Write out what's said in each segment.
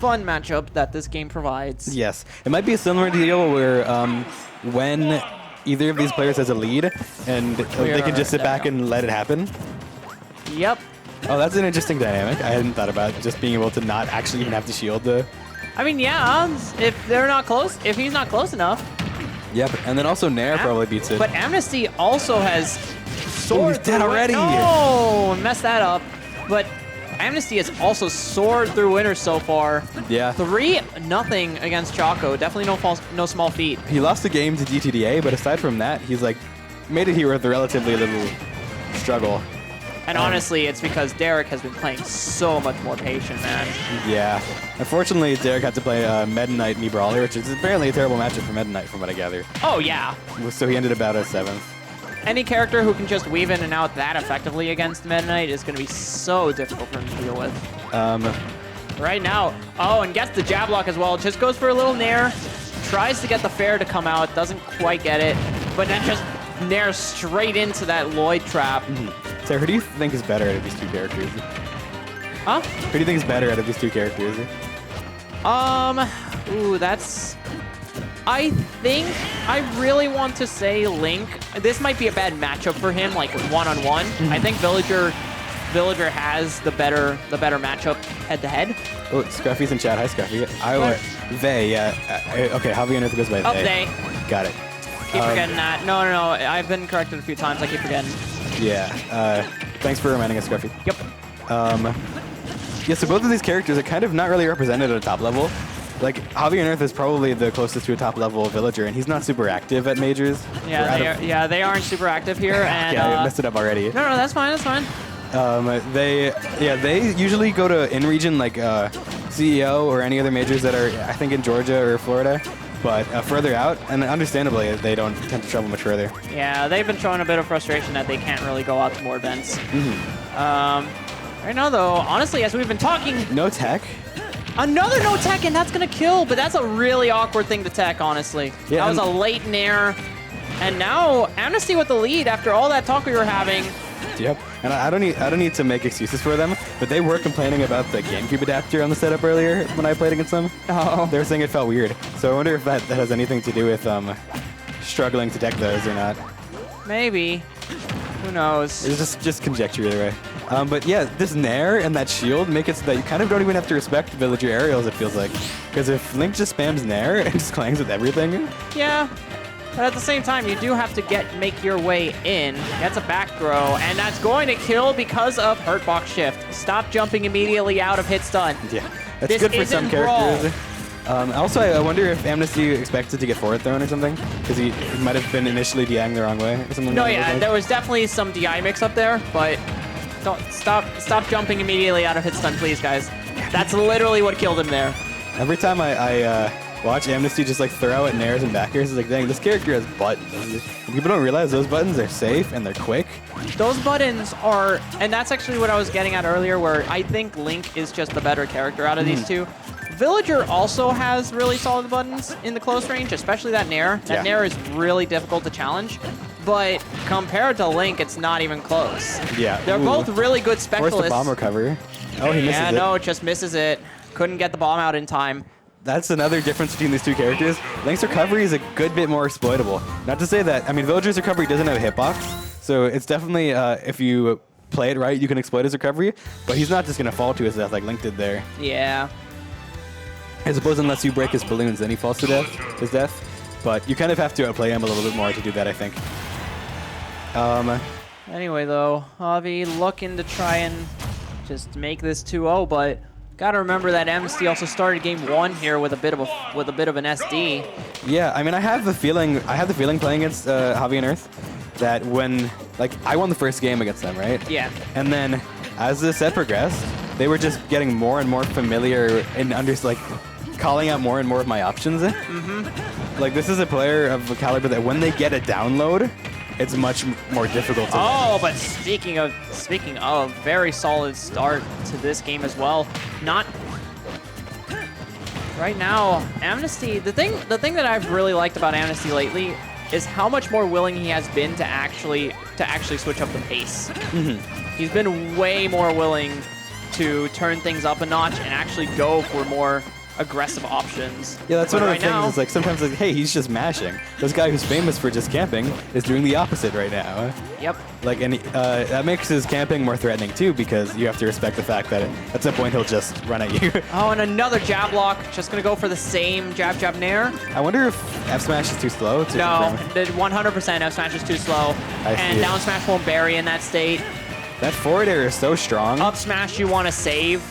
fun matchup that this game provides. Yes. It might be a similar deal where when either of these players has a lead and they can just sit back and let it happen. Yep. Oh, that's an interesting dynamic. I hadn't thought about just being able to not actually even have to shield the... I mean, yeah, if they're not close, if he's not close enough. Yep, and then also Nair probably beats it. But Amnesty also has soared he's dead already. Oh, messed that up. But Amnesty has also soared through winners so far. Yeah. 3-0 against Choco. Definitely no small feat. He lost the game to DTDA, but aside from that, he's like made it here with a relatively little struggle. And honestly, it's because Derek has been playing so much more patient, man. Yeah. Unfortunately, Derek had to play Meta Knight Knee Brawler, which is apparently a terrible matchup for Meta Knight from what I gather. Oh, yeah. So he ended about a 7th. Any character who can just weave in and out that effectively against Meta Knight is going to be so difficult for him to deal with. Right now. Oh, and gets the jab lock as well. Just goes for a little Nair. Tries to get the fair to come out. Doesn't quite get it. But then just Nair straight into that Lloyd trap. So who do you think is better out of these two characters? Huh? Who do you think is better out of these two characters? Ooh, that's... I think I really want to say Link. This might be a bad matchup for him, like one-on-one. I think Villager has the better matchup head-to-head. Oh, Scruffy's in chat. Hi, Scruffy. They, yeah. Okay, Javi and Earth goes by they. Got it. Keep forgetting that. No. I've been corrected a few times. I keep forgetting. Yeah. Thanks for reminding us, Scruffy. Yep. Yeah, so both of these characters are kind of not really represented at a top level. Like, Javi and Earth is probably the closest to a top-level villager, and he's not super active at majors. Yeah, they aren't super active here. And, yeah, I messed it up already. No, that's fine. That's fine. They usually go to in-region, like CEO or any other majors that are, I think, in Georgia or Florida. But further out, and understandably, they don't tend to travel much further. Yeah, they've been showing a bit of frustration that they can't really go out to more events. Right now, though, honestly, as we've been talking... No tech. Another no tech, and that's going to kill, but that's a really awkward thing to tech, honestly. Yeah, that was a late Nair. And now, Amnesty with the lead after all that talk we were having. Yep, and I don't need to make excuses for them, but they were complaining about the GameCube adapter on the setup earlier when I played against them. Oh. They were saying it felt weird. So I wonder if that has anything to do with struggling to deck those or not. Maybe. Who knows? It's just conjecture either way. But yeah, this Nair and that shield make it so that you kind of don't even have to respect villager aerials, it feels like. Because if Link just spams Nair and just clangs with everything... Yeah. But at the same time, you do have to make your way in. That's a back throw, and that's going to kill because of Hurtbox Shift. Stop jumping immediately out of hit stun. Yeah, that's good for some characters. Also, I wonder if Amnesty expected to get forward thrown or something, because he might have been initially DIing the wrong way or something. No, yeah, there was definitely some DI mix up there, but don't stop jumping immediately out of hit stun, please, guys. That's literally what killed him there. Every time I watch Amnesty just like throw at nairs and backers, it's like, dang, this character has buttons. People don't realize those buttons are safe and they're quick. Those buttons are, and that's actually what I was getting at earlier, where I think Link is just the better character out of these two. Villager also has really solid buttons in the close range, especially that Nair. That Nair is really difficult to challenge, but compared to Link, it's not even close. Yeah. They're both really good specialists. Where's the bomb recovery? Oh, he misses it. Yeah, no, it just misses it. Couldn't get the bomb out in time. That's another difference between these two characters. Link's recovery is a good bit more exploitable. Not to say that, I mean, Villager's recovery doesn't have a hitbox, so it's definitely, if you play it right, you can exploit his recovery, but he's not just going to fall to his death like Link did there. Yeah. I suppose unless you break his balloons, then he falls to his death. But you kind of have to outplay him a little bit more to do that, I think. Anyway, though, Javi looking to try and just make this 2-0, but gotta remember that Amnesty also started game 1 here with a bit of an SD. Yeah, I mean, I have the feeling playing against Javi and Earth that when, like, I won the first game against them, right? Yeah. And then as the set progressed, they were just getting more and more familiar and calling out more and more of my options. Like, this is a player of a caliber that when they get a download, it's much more difficult to win. But speaking of, very solid start to this game as well. Not right now, Amnesty. The thing that I've really liked about Amnesty lately is how much more willing he has been to actually switch up the pace. He's been way more willing to turn things up a notch and actually go for more aggressive options. Yeah, that's one of the right things. now, It's like sometimes like, hey, he's just mashing. This guy who's famous for just camping is doing the opposite right now. Yep. Like, and that makes his camping more threatening too, because you have to respect the fact that at some point he'll just run at you. Oh, and another jab block. Just gonna go for the same jab nair. I wonder if F smash is too slow. To No, confirm. 100% F smash is too slow, I and see. down smash won't bury in that state. That forward air is so strong. Up smash you want to save.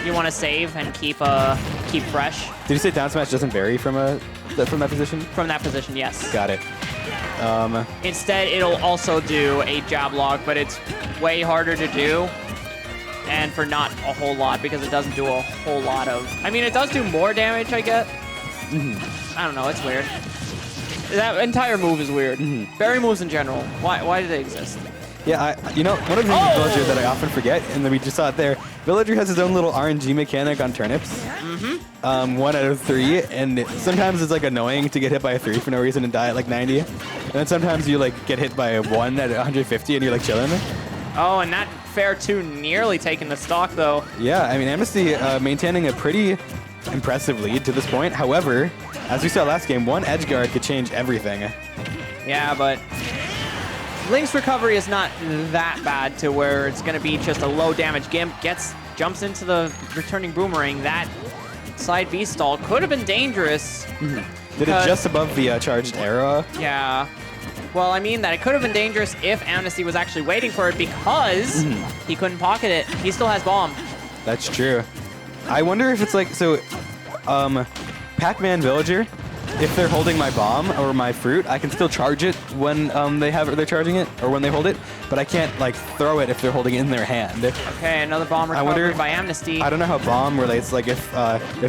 You want to save and keep fresh. Did you say down smash doesn't vary from that position? From that position, yes. Got it. Instead, it'll also do a jab lock, but it's way harder to do, and for not a whole lot, because it doesn't do a whole lot of... I mean, it does do more damage, I get. I don't know, it's weird. That entire move is weird. Berry moves in general, why do they exist? Yeah, you know, one of the things with Villager that I often forget, and then we just saw it there, Villager has his own little RNG mechanic on turnips. 1 out of 3, and sometimes it's like annoying to get hit by a 3 for no reason and die at like 90. And then sometimes you like get hit by a 1 at 150 and you're like chilling. Oh, and that fair 2 nearly taking the stock though. Yeah, I mean, Amnesty maintaining a pretty impressive lead to this point. However, as we saw last game, one edge guard could change everything. Yeah, but Link's recovery is not that bad to where it's going to be just a low damage gimp. Jumps into the returning boomerang. That side B stall could have been dangerous. Did it just above the charged arrow? Yeah. Well, I mean that it could have been dangerous if Amnesty was actually waiting for it, because he couldn't pocket it. He still has bomb. That's true. I wonder if it's like, so, Pac-Man Villager, if they're holding my bomb or my fruit, I can still charge it when they're charging it, or when they hold it, but I can't like throw it if they're holding it in their hand. Okay, another bomb recovered by Amnesty. I don't know how bomb relates. Like if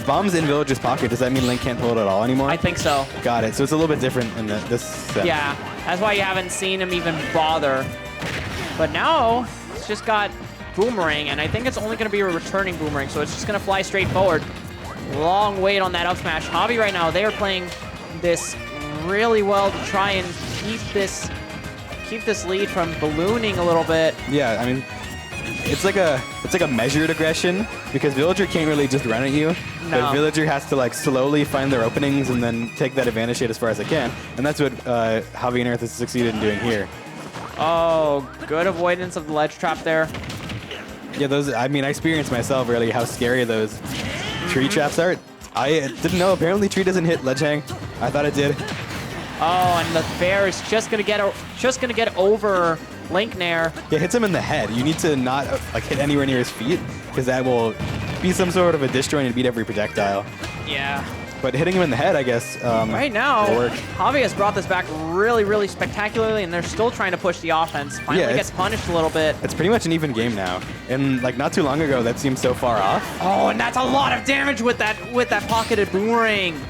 bomb's in Villager's pocket, does that mean Link can't hold it at all anymore? I think so. Got it. So it's a little bit different in this set. Yeah, that's why you haven't seen him even bother. But now it's just got boomerang, and I think it's only going to be a returning boomerang, so it's just going to fly straight forward. Long wait on that up smash. Javi right now, they are playing this really well to try and keep this lead from ballooning a little bit. Yeah, I mean, it's like a measured aggression, because Villager can't really just run at you. No. But Villager has to like slowly find their openings and then take that advantage hit as far as they can, and that's what Javi and Earth has succeeded in doing here. Oh, good avoidance of the ledge trap there. Yeah, those. I mean, I experienced myself really how scary those tree traps are. I didn't know. Apparently, tree doesn't hit ledge hang. I thought it did. Oh, and the bear is just gonna get over Link Nair. Yeah, it hits him in the head. You need to not like hit anywhere near his feet, because that will be some sort of a disjoint and beat every projectile. Yeah. But hitting him in the head, I guess. Right now, will work. Javi has brought this back really, really spectacularly, and they're still trying to push the offense. Finally gets punished a little bit. It's pretty much an even game now. And like not too long ago, that seemed so far off. Oh, and that's a lot of damage with that pocketed boomerang.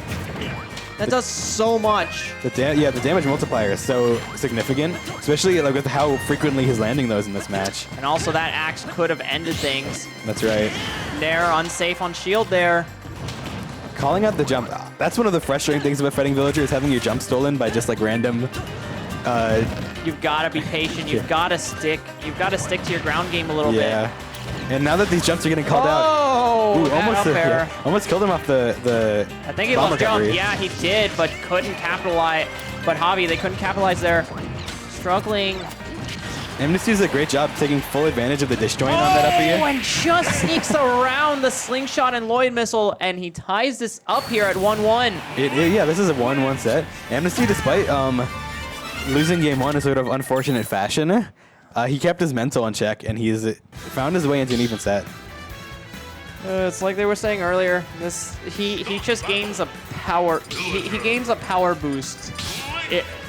That does so much. The damage multiplier is so significant, especially like with how frequently he's landing those in this match. And also that axe could have ended things. That's right. Nair unsafe on shield there. Calling out the jump. That's one of the frustrating things about fighting Villager, is having your jump stolen by just like random. You've got to be patient. You've got to stick. You've got to stick to your ground game a little bit. Yeah. And now that these jumps are getting called out, almost killed him off the. I think he lost jump. Yeah, he did, but couldn't capitalize. But Javi, they couldn't capitalize there. Struggling. Amnesty does a great job taking full advantage of the disjoint on that up air. And just sneaks around the slingshot and Lloyd missile, and he ties this up here at 1-1. Yeah, this is a 1-1 set. Amnesty, despite losing game 1 in sort of unfortunate fashion, he kept his mental in check, and he's found his way into an even set. It's like they were saying earlier. He just gains a power. He gains a power boost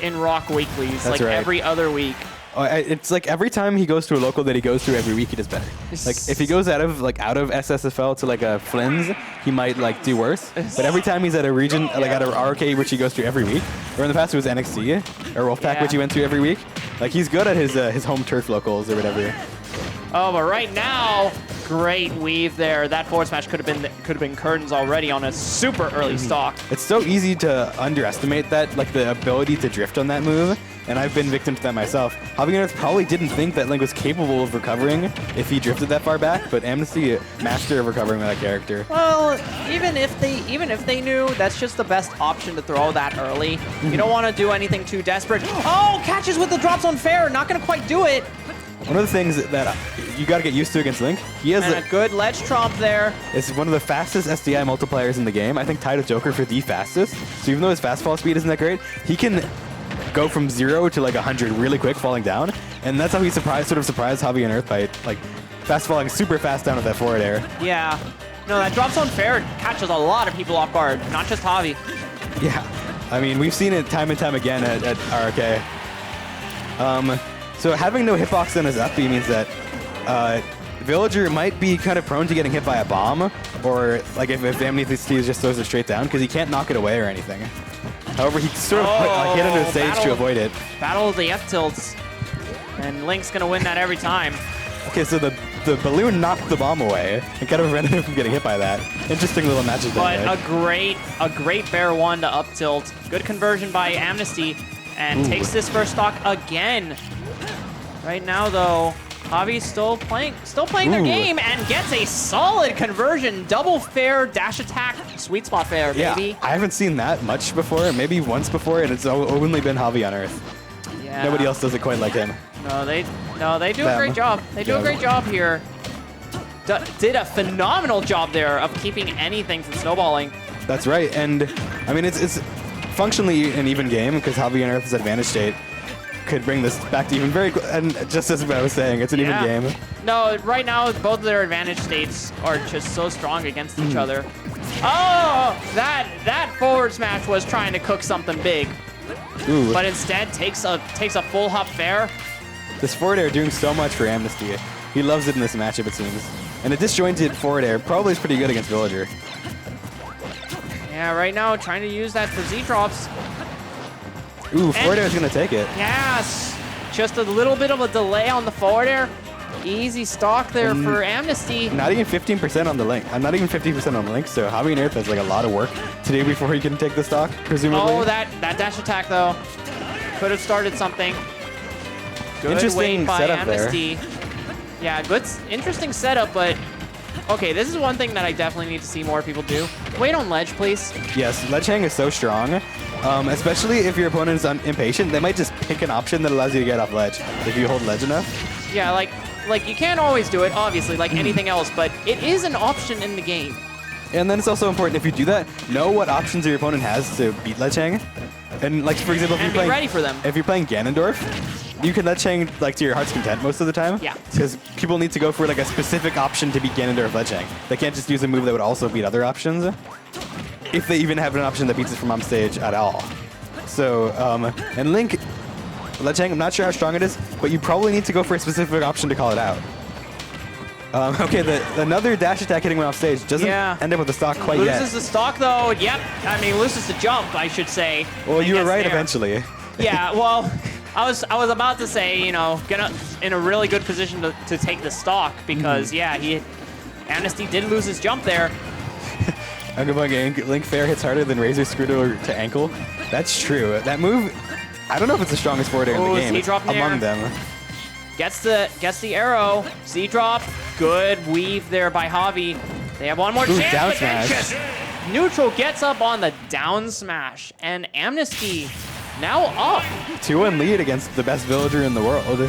in ROK weeklies, That's like right. every other week. It's like every time he goes to a local that he goes through every week, he does better. Like if he goes out of SSFL to like a Flynn's, he might like do worse. But every time he's at a region, like at a ROK, which he goes through every week, or in the past it was NXT or Wolfpack, which he went through every week. Like he's good at his home turf locals or whatever. Oh, but right now, Great weave there. That forward smash could have been curtains already on a super early stock. It's so easy to underestimate that, like the ability to drift on that move, and I've been victim to that myself. Javi probably didn't think that Link was capable of recovering if he drifted that far back, but Amnesty, master of recovering with that character. Well, even if they knew, that's just the best option to throw that early. You don't want to do anything too desperate. Oh, catches with the drop zone fair. Not going to quite do it. One of the things that you got to get used to against Link, he has a good ledge tromp there. It's one of the fastest SDI multipliers in the game. I think tied with Joker for the fastest. So even though his fast fall speed isn't that great, he can go from 0 to like 100 really quick falling down. And that's how he sort of surprised Javi and Earth by like fast falling super fast down with that forward air. Yeah. No, that drop zone fair catches a lot of people off guard, not just Javi. Yeah. I mean, we've seen it time and time again at ROK. So having no hitbox on his up B means that Villager might be kind of prone to getting hit by a bomb, or like if Amnesty just throws it straight down, because he can't knock it away or anything. However, he sort of hit under the stage to avoid it. Battle of the F-tilts. And Link's going to win that every time. Okay, so the balloon knocked the bomb away and kind of prevented him from getting hit by that. Interesting little magic there. But a great bear one to up tilt. Good conversion by Amnesty, and takes this first stock again. Right now, though, Javi's still playing their game and gets a solid conversion. Double fair, dash attack, sweet spot fair, baby. Yeah, I haven't seen that much before, maybe once before, and it's only been Javi on Earth. Yeah. Nobody else does it quite like him. No, they do a great job. They do a great job here. Did a phenomenal job there of keeping anything from snowballing. That's right, and I mean it's functionally an even game because Javi and Earth's advantage state could bring this back to even very, and just as I was saying, it's an even game. No, right now both of their advantage states are just so strong against each other. Oh, that forward smash was trying to cook something big, but instead takes a full hop fair. This forward air doing so much for Amnesty. He loves it in this matchup, it seems. And a disjointed forward air probably is pretty good against Villager. Yeah, right now trying to use that for Z drops. Ooh, forward air is going to take it. Yes, just a little bit of a delay on the forward air. Easy stock there for Amnesty. Not even 15% on the Link. Not even 50% on the Link, so Javi and Earth has like a lot of work to do before he can take the stock, presumably. Oh, that dash attack, though. Could have started something. Good interesting by setup Amnesty. there. Yeah, good, interesting setup, but okay, this is one thing that I definitely need to see more people do. Wait on ledge, please. Yes, ledge hang is so strong, especially if your opponent is impatient. They might just pick an option that allows you to get off ledge if you hold ledge enough. Yeah, like you can't always do it, obviously, like anything else, but it is an option in the game. And then it's also important, if you do that, know what options your opponent has to beat ledge hang. And like, for example, be ready for them. If you're playing Ganondorf, you can ledge hang like to your heart's content most of the time. Yeah. Because people need to go for like a specific option to beat Ganondorf ledge hang. They can't just use a move that would also beat other options, if they even have an option that beats it from on stage at all. So, and Link, ledge hang, I'm not sure how strong it is, but you probably need to go for a specific option to call it out. Okay, another dash attack hitting him off stage doesn't end up with the stock quite yet. Loses the stock though. Yep. I mean, loses the jump, I should say. Well, you were right eventually. Yeah. Well, I was about to say, you know, in a really good position to take the stock because Amnesty did lose his jump there. Link fair hits harder than Razor Screwdriver to ankle. That's true. That move, I don't know if it's the strongest forward air in the game. Among them. Gets the arrow. Z-drop. Good weave there by Javi. They have one more chance. Down but smash. Neutral gets up on the down smash. And Amnesty now up. 2-1 lead against the best villager in the world.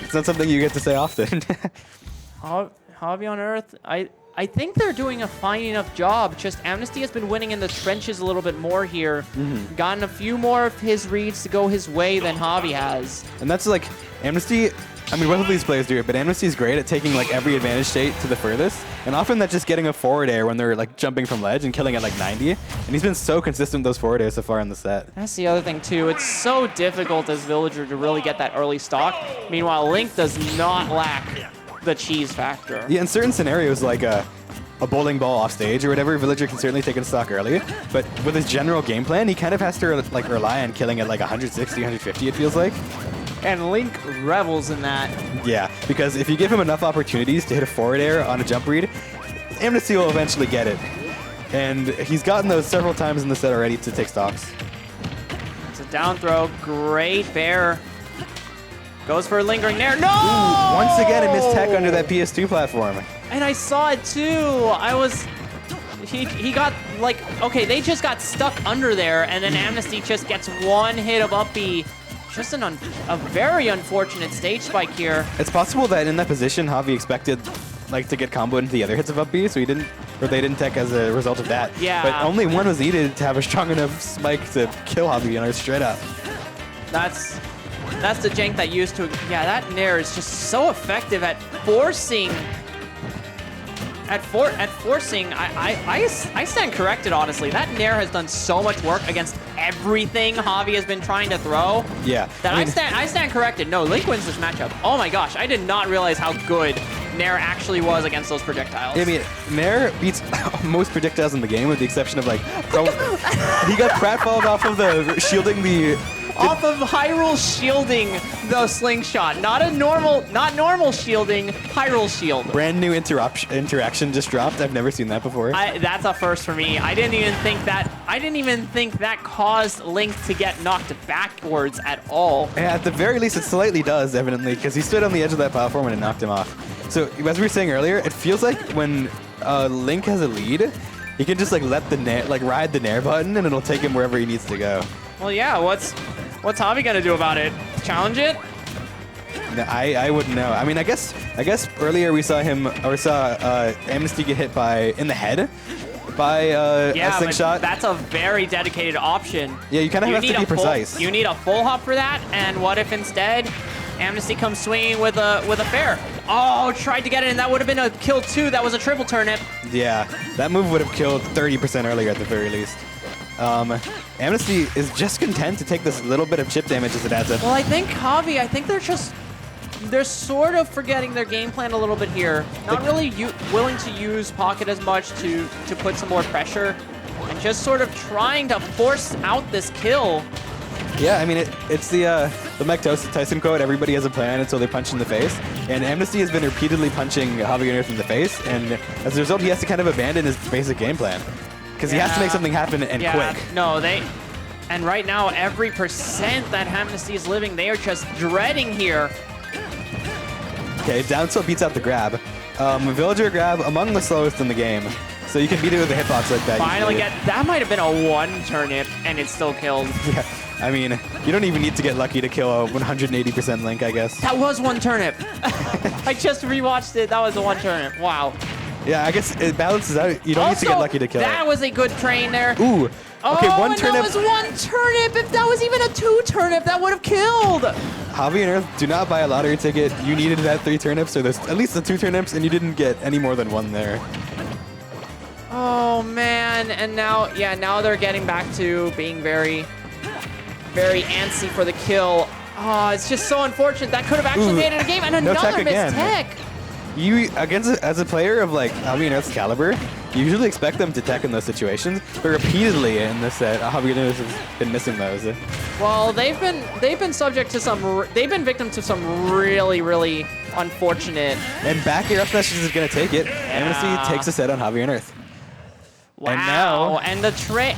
It's not something you get to say often. Javi on Earth, I think they're doing a fine enough job. Just Amnesty has been winning in the trenches a little bit more here. Gotten a few more of his reads to go his way than Javi has. And that's like, Amnesty, I mean, both of these players do it, but Amnesty's great at taking like every advantage state to the furthest. And often that's just getting a forward air when they're like jumping from ledge and killing at like 90. And he's been so consistent with those forward airs so far in the set. That's the other thing too. It's so difficult as Villager to really get that early stock. Meanwhile, Link does not lack the cheese factor. Yeah, in certain scenarios like a bowling ball off stage or whatever, Villager can certainly take a stock early. But with his general game plan, he kind of has to like rely on killing at like 160, 150 it feels like. And Link revels in that. Yeah, because if you give him enough opportunities to hit a forward air on a jump read, Amnesty will eventually get it. And he's gotten those several times in the set already to take stocks. It's a down throw. Great bair. Goes for a lingering nair. No! Ooh, once again, a missed tech under that PS2 platform. And I saw it too. He got like, okay, they just got stuck under there, and then Amnesty just gets one hit of up B. Just a very unfortunate stage spike here. It's possible that in that position, Javi expected like to get comboed into the other hits of up B, so they didn't tech as a result of that. Yeah. But only one was needed to have a strong enough spike to kill Javi straight up. That's the jank that used to. Yeah, that nair is just so effective at forcing. At forcing, I stand corrected, honestly. That nair has done so much work against everything Javi has been trying to throw. Yeah. That I stand corrected. No, Link wins this matchup. Oh my gosh, I did not realize how good nair actually was against those projectiles. I mean, nair beats most projectiles in the game with the exception of like, he got pratfalled off of the shielding the... Off of Hyrule shielding the slingshot. Not normal shielding, Hyrule shield. Brand new interaction just dropped. I've never seen that before. That's a first for me. I didn't even think that caused Link to get knocked backwards at all. Yeah, at the very least, it slightly does, evidently, because he stood on the edge of that platform and it knocked him off. So, as we were saying earlier, it feels like when Link has a lead, he can just like let the nair, like ride the nair button, and it'll take him wherever he needs to go. Well, yeah. What's Javi gonna do about it? Challenge it? No, I wouldn't know. I mean, I guess earlier we saw Amnesty get hit in the head by a slingshot. But that's a very dedicated option. Yeah, you kind of have to be precise. You need a full hop for that. And what if instead Amnesty comes swinging with a fair? Oh, tried to get it, and that would have been a kill too. That was a triple turnip. Yeah, that move would have killed 30% earlier at the very least. Amnesty is just content to take this little bit of chip damage as it adds up. Well, I think Javi, they're sort of forgetting their game plan a little bit here. Not really willing to use Pocket as much to put some more pressure, and just sort of trying to force out this kill. Yeah, I mean, it's the Mike Tyson quote, everybody has a plan until they punch in the face. And Amnesty has been repeatedly punching Javi Unirth in the face, and as a result, he has to kind of abandon his basic game plan. Because he has to make something happen and quick. No, and right now, every percent that Amnesty is living, they are just dreading here. Okay, down tilt beats out the grab. Villager grab among the slowest in the game. So you can beat it with a hitbox like that. Finally that might have been a one turnip, and it still killed. Yeah, I mean, you don't even need to get lucky to kill a 180% Link, I guess. That was one turnip. I just rewatched it. That was a one turnip. Wow. Yeah, I guess it balances out. You don't need to get lucky to kill it. That was a good train there. Ooh. Okay, one turnip. That was one turnip. If that was even a two turnip, that would have killed. Javi and Earth, do not buy a lottery ticket. You needed that 3 turnips, so there's at least the 2 turnips, and you didn't get any more than 1 there. Oh, man. And now, now they're getting back to being very, very antsy for the kill. Oh, it's just so unfortunate. That could have actually made it a game. And another missed tech. As a player of like Javi and Earth's caliber, you usually expect them to tech in those situations, but repeatedly in this set, Javi and Earth has been missing those. Well, they've been subject to they've been victim to some really, really unfortunate. And back air up smash is gonna take it. Yeah. Amnesty takes a set on Javi and Earth. Wow. And the train